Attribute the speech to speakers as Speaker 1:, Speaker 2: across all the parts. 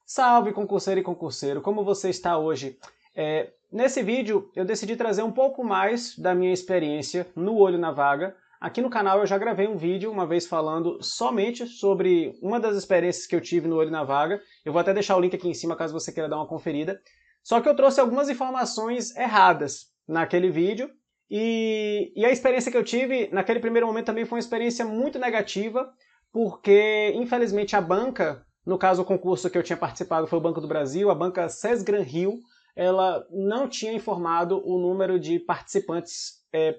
Speaker 1: Salve concurseiro e concurseiro, como você está hoje? Nesse vídeo eu decidi trazer um pouco mais da minha experiência no Olho na Vaga. Aqui no canal eu já gravei um vídeo uma vez falando somente sobre uma das experiências que eu tive no Olho na Vaga. Eu vou até deixar o link aqui em cima caso você queira dar uma conferida. Só que eu trouxe algumas informações erradas naquele vídeo e a experiência que eu tive naquele primeiro momento também foi uma experiência muito negativa, porque infelizmente a banca, no caso o concurso que eu tinha participado foi o Banco do Brasil, a banca SESGRAN-Rio, ela não tinha informado o número de participantes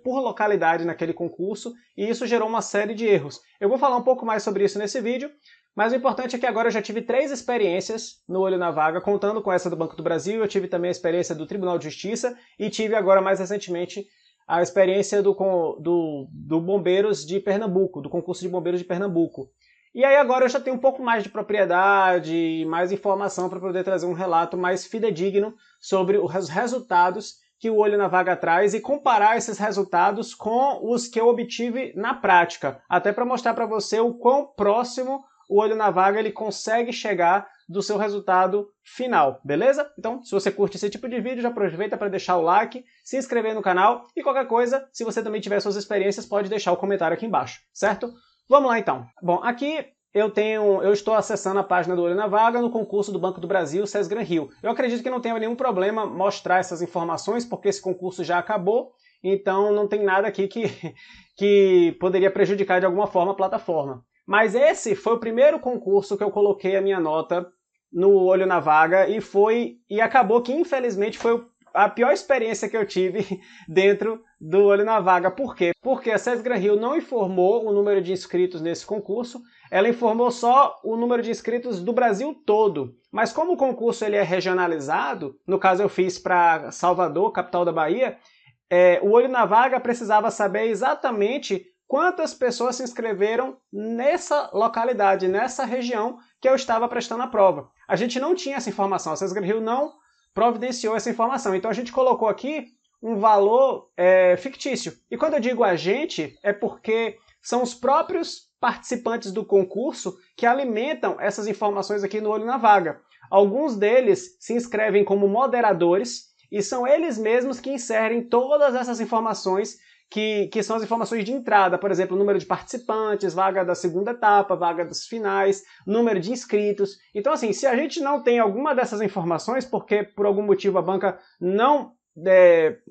Speaker 1: por localidade naquele concurso, e isso gerou uma série de erros. Eu vou falar um pouco mais sobre isso nesse vídeo, mas o importante é que agora eu já tive 3 experiências no Olho na Vaga, contando com essa do Banco do Brasil. Eu tive também a experiência do Tribunal de Justiça e tive agora mais recentemente a experiência do Bombeiros de Pernambuco, do concurso de Bombeiros de Pernambuco. E aí agora eu já tenho um pouco mais de propriedade, mais informação para poder trazer um relato mais fidedigno sobre os resultados que o Olho na Vaga traz e comparar esses resultados com os que eu obtive na prática, até para mostrar para você o quão próximo o Olho na Vaga ele consegue chegar do seu resultado final, beleza? Então, se você curte esse tipo de vídeo, já aproveita para deixar o like, se inscrever no canal e qualquer coisa, se você também tiver suas experiências, pode deixar o comentário aqui embaixo, certo? Vamos lá então. Bom, aqui eu estou acessando a página do Olho na Vaga no concurso do Banco do Brasil, SESGRAN-Rio. Eu acredito que não tenha nenhum problema mostrar essas informações, porque esse concurso já acabou, então não tem nada aqui que poderia prejudicar de alguma forma a plataforma. Mas esse foi o primeiro concurso que eu coloquei a minha nota no Olho na Vaga e acabou que infelizmente foi a pior experiência que eu tive dentro do Olho na Vaga. Por quê? Porque a SESGRAN-Rio não informou o número de inscritos nesse concurso, ela informou só o número de inscritos do Brasil todo. Mas como o concurso ele é regionalizado, no caso eu fiz para Salvador, capital da Bahia, o Olho na Vaga precisava saber exatamente quantas pessoas se inscreveram nessa localidade, nessa região que eu estava prestando a prova. A gente não tinha essa informação, a SESGRAN-Rio não providenciou essa informação. Então a gente colocou aqui um valor fictício. E quando eu digo a gente, é porque são os próprios participantes do concurso que alimentam essas informações aqui no Olho na Vaga. Alguns deles se inscrevem como moderadores e são eles mesmos que inserem todas essas informações que são as informações de entrada, por exemplo, número de participantes, vaga da segunda etapa, vaga dos finais, número de inscritos. Então, assim, se a gente não tem alguma dessas informações, porque por algum motivo a banca não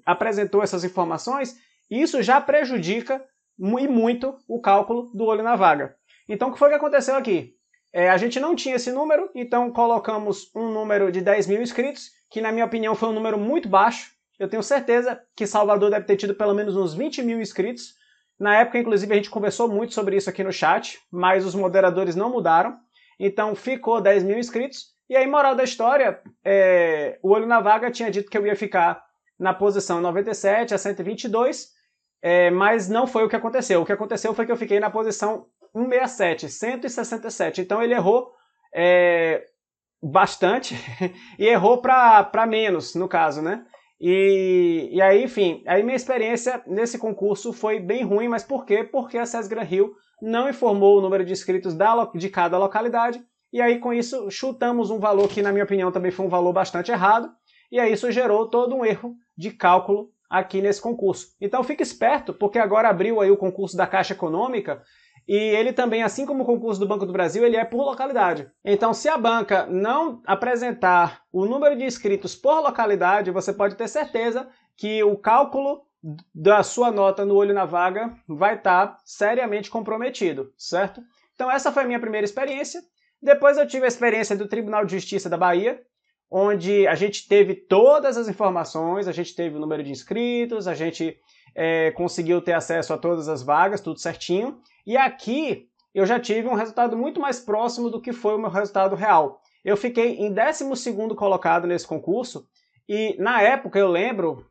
Speaker 1: apresentou essas informações, isso já prejudica e muito o cálculo do Olho na Vaga. Então, o que foi que aconteceu aqui? A gente não tinha esse número, então colocamos um número de 10 mil inscritos, que na minha opinião foi um número muito baixo. Eu tenho certeza que Salvador deve ter tido pelo menos uns 20 mil inscritos. Na época, inclusive, a gente conversou muito sobre isso aqui no chat, mas os moderadores não mudaram. Então, ficou 10 mil inscritos. E aí, moral da história, o Olho na Vaga tinha dito que eu ia ficar na posição 97 a 122, mas não foi o que aconteceu. O que aconteceu foi que eu fiquei na posição 167, 167. Então, ele errou bastante e errou para menos, no caso, né? E aí, enfim, aí minha experiência nesse concurso foi bem ruim, mas por quê? Porque a SESGRAN-Rio não informou o número de inscritos de cada localidade, e aí com isso chutamos um valor que na minha opinião também foi um valor bastante errado, e aí isso gerou todo um erro de cálculo aqui nesse concurso. Então fique esperto, porque agora abriu aí o concurso da Caixa Econômica, e ele também, assim como o concurso do Banco do Brasil, ele é por localidade. Então, se a banca não apresentar o número de inscritos por localidade, você pode ter certeza que o cálculo da sua nota no Olho na Vaga vai estar seriamente comprometido, certo? Então, essa foi a minha primeira experiência. Depois eu tive a experiência do Tribunal de Justiça da Bahia, onde a gente teve todas as informações, a gente teve o número de inscritos, a gente conseguiu ter acesso a todas as vagas, tudo certinho. E aqui eu já tive um resultado muito mais próximo do que foi o meu resultado real. Eu fiquei em 12º colocado nesse concurso e na época eu lembro,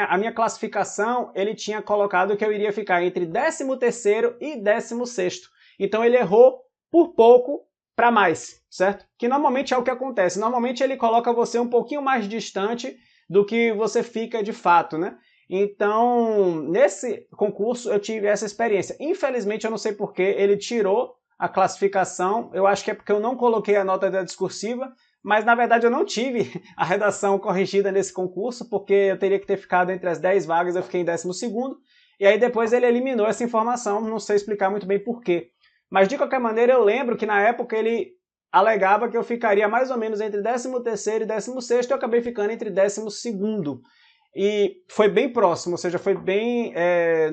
Speaker 1: a minha classificação ele tinha colocado que eu iria ficar entre 13º e 16º. Então ele errou por pouco para mais, certo? Que normalmente é o que acontece. Normalmente ele coloca você um pouquinho mais distante do que você fica de fato, né? Então, nesse concurso eu tive essa experiência. Infelizmente, eu não sei porque ele tirou a classificação. Eu acho que é porque eu não coloquei a nota da discursiva, mas na verdade eu não tive a redação corrigida nesse concurso, porque eu teria que ter ficado entre as 10 vagas, eu fiquei em 12º, e aí depois ele eliminou essa informação, não sei explicar muito bem por quê. Mas de qualquer maneira eu lembro que na época ele alegava que eu ficaria mais ou menos entre 13º e 16º, e eu acabei ficando entre 12º. E foi bem próximo, ou seja, foi bem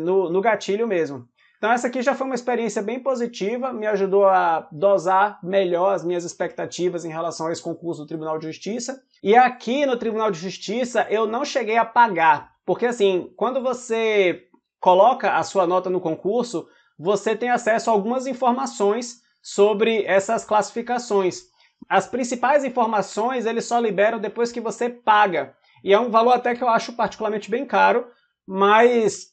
Speaker 1: no gatilho mesmo. Então essa aqui já foi uma experiência bem positiva, me ajudou a dosar melhor as minhas expectativas em relação a esse concurso do Tribunal de Justiça. E aqui no Tribunal de Justiça eu não cheguei a pagar, porque assim, quando você coloca a sua nota no concurso, você tem acesso a algumas informações sobre essas classificações. As principais informações eles só liberam depois que você paga. E é um valor até que eu acho particularmente bem caro, mas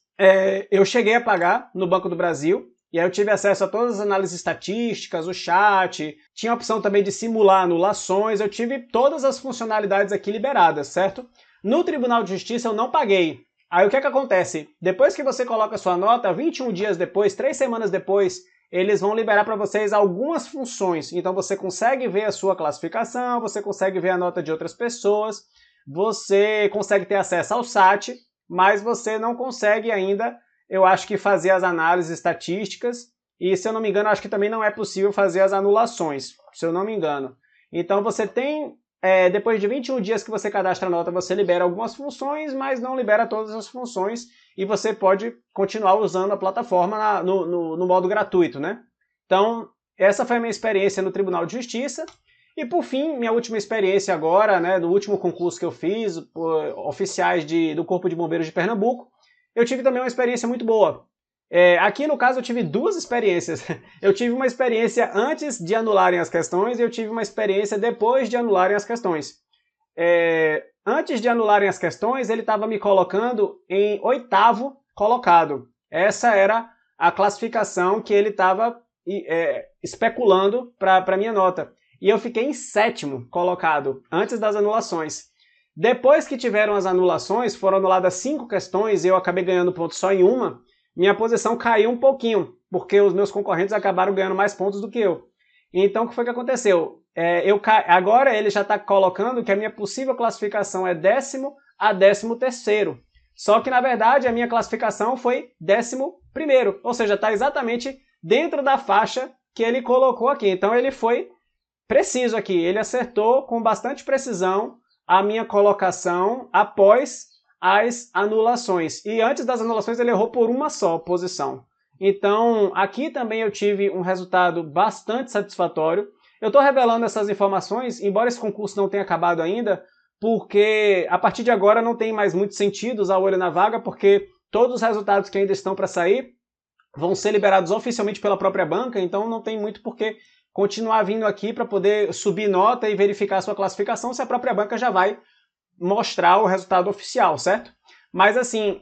Speaker 1: eu cheguei a pagar no Banco do Brasil, e aí eu tive acesso a todas as análises estatísticas, o chat, tinha a opção também de simular anulações, eu tive todas as funcionalidades aqui liberadas, certo? No Tribunal de Justiça eu não paguei. Aí o que acontece? Depois que você coloca a sua nota, 21 dias depois, 3 semanas depois, eles vão liberar para vocês algumas funções. Então você consegue ver a sua classificação, você consegue ver a nota de outras pessoas, você consegue ter acesso ao SAT, mas você não consegue ainda, eu acho que fazer as análises estatísticas, e se eu não me engano, acho que também não é possível fazer as anulações, se eu não me engano. Então você tem, depois de 21 dias que você cadastra a nota, você libera algumas funções, mas não libera todas as funções, e você pode continuar usando a plataforma no modo gratuito, né? Então, essa foi a minha experiência no Tribunal de Justiça. E por fim, minha última experiência agora, né, no último concurso que eu fiz, oficiais do Corpo de Bombeiros de Pernambuco, eu tive também uma experiência muito boa. Aqui no caso eu tive duas experiências. Eu tive uma experiência antes de anularem as questões e eu tive uma experiência depois de anularem as questões. Antes de anularem as questões, ele estava me colocando em 8º colocado. Essa era a classificação que ele estava especulando para minha nota. E eu fiquei em 7º colocado, antes das anulações. Depois que tiveram as anulações, foram anuladas 5 questões e eu acabei ganhando pontos só em uma, minha posição caiu um pouquinho, porque os meus concorrentes acabaram ganhando mais pontos do que eu. Então, o que foi que aconteceu? Agora ele já está colocando que a minha possível classificação é 10º a 13º. Só que, na verdade, a minha classificação foi 11º, ou seja, está exatamente dentro da faixa que ele colocou aqui. Então, ele foi preciso aqui, ele acertou com bastante precisão a minha colocação após as anulações. E antes das anulações ele errou por uma só posição. Então aqui também eu tive um resultado bastante satisfatório. Eu estou revelando essas informações, embora esse concurso não tenha acabado ainda, porque a partir de agora não tem mais muito sentido usar o olho na vaga, porque todos os resultados que ainda estão para sair vão ser liberados oficialmente pela própria banca, então não tem muito porquê continuar vindo aqui para poder subir nota e verificar a sua classificação se a própria banca já vai mostrar o resultado oficial, certo? Mas assim,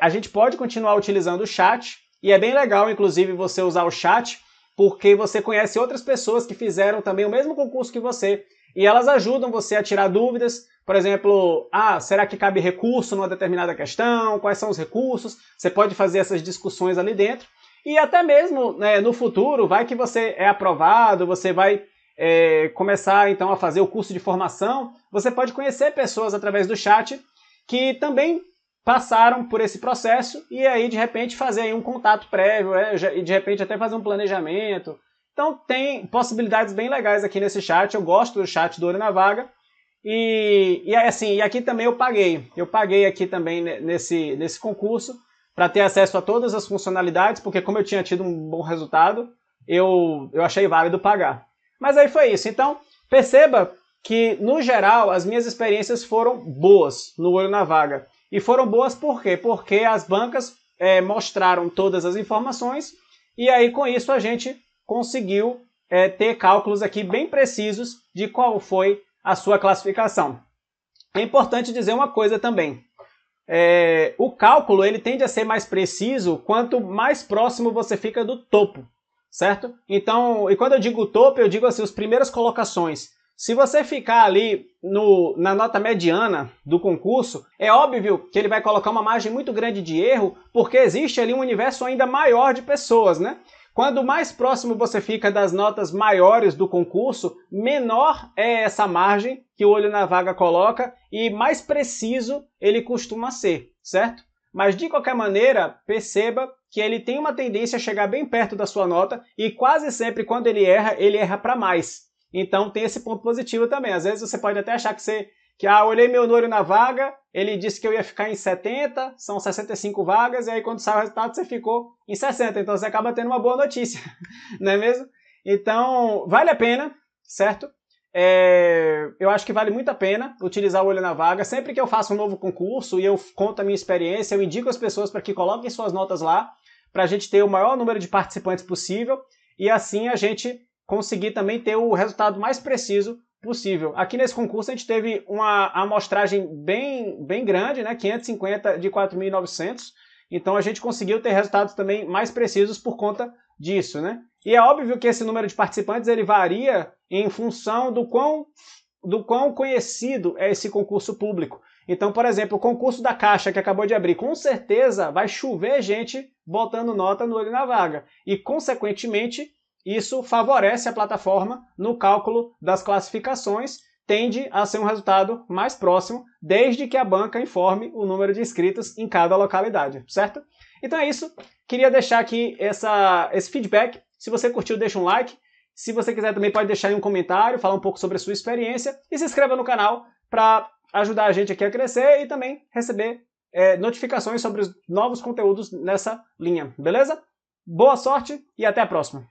Speaker 1: a gente pode continuar utilizando o chat, e é bem legal, inclusive, você usar o chat, porque você conhece outras pessoas que fizeram também o mesmo concurso que você, e elas ajudam você a tirar dúvidas. Por exemplo, será que cabe recurso numa determinada questão? Quais são os recursos? Você pode fazer essas discussões ali dentro. E até mesmo no futuro, vai que você é aprovado, você vai começar então a fazer o curso de formação, você pode conhecer pessoas através do chat que também passaram por esse processo e aí de repente fazer aí um contato prévio e de repente até fazer um planejamento. Então tem possibilidades bem legais aqui nesse chat, eu gosto do chat do Olho na Vaga. E aqui também eu paguei aqui também nesse concurso, para ter acesso a todas as funcionalidades, porque como eu tinha tido um bom resultado, eu achei válido pagar. Mas aí foi isso. Então, perceba que, no geral, as minhas experiências foram boas no Olho na Vaga. E foram boas por quê? Porque as bancas mostraram todas as informações, e aí com isso a gente conseguiu ter cálculos aqui bem precisos de qual foi a sua classificação. É importante dizer uma coisa também. O cálculo ele tende a ser mais preciso quanto mais próximo você fica do topo, certo? Então, e quando eu digo topo, eu digo assim, as primeiras colocações. Se você ficar ali na nota mediana do concurso, é óbvio que ele vai colocar uma margem muito grande de erro, porque existe ali um universo ainda maior de pessoas, né? Quando mais próximo você fica das notas maiores do concurso, menor é essa margem que o olho na vaga coloca e mais preciso ele costuma ser, certo? Mas de qualquer maneira, perceba que ele tem uma tendência a chegar bem perto da sua nota e quase sempre quando ele erra para mais. Então tem esse ponto positivo também. Às vezes você pode até achar olhei meu olho na vaga, ele disse que eu ia ficar em 70, são 65 vagas, e aí quando sai o resultado você ficou em 60, então você acaba tendo uma boa notícia, não é mesmo? Então, vale a pena, certo? Eu acho que vale muito a pena utilizar o olho na vaga. Sempre que eu faço um novo concurso e eu conto a minha experiência, eu indico as pessoas para que coloquem suas notas lá, para a gente ter o maior número de participantes possível, e assim a gente conseguir também ter o resultado mais preciso possível. Aqui nesse concurso a gente teve uma amostragem bem grande, né? 550 de 4.900, então a gente conseguiu ter resultados também mais precisos por conta disso, né? E é óbvio que esse número de participantes ele varia em função do quão conhecido é esse concurso público. Então, por exemplo, o concurso da Caixa que acabou de abrir, com certeza vai chover gente botando nota no olho na vaga. E, consequentemente, isso favorece a plataforma no cálculo das classificações, tende a ser um resultado mais próximo, desde que a banca informe o número de inscritos em cada localidade, certo? Então é isso, queria deixar aqui esse feedback. Se você curtiu, deixa um like. Se você quiser também pode deixar aí um comentário, falar um pouco sobre a sua experiência e se inscreva no canal para ajudar a gente aqui a crescer e também receber notificações sobre os novos conteúdos nessa linha, beleza? Boa sorte e até a próxima!